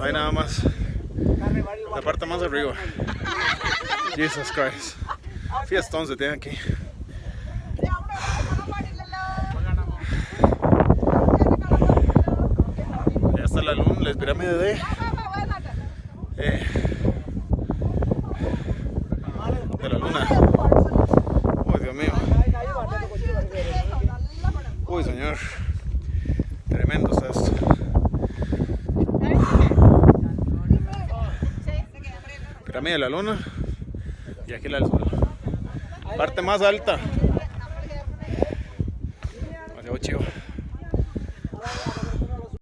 Ahí nada más. La parte más arriba. Jesus Christ. Fiestón se tiene aquí. Ya está la luna, la pirámide de la luna. Uy, Dios mío. Uy, señor. Tremendo está esto. Pirámide de la luna. Y aquí la del sol. Parte más alta. Demasiado chivo.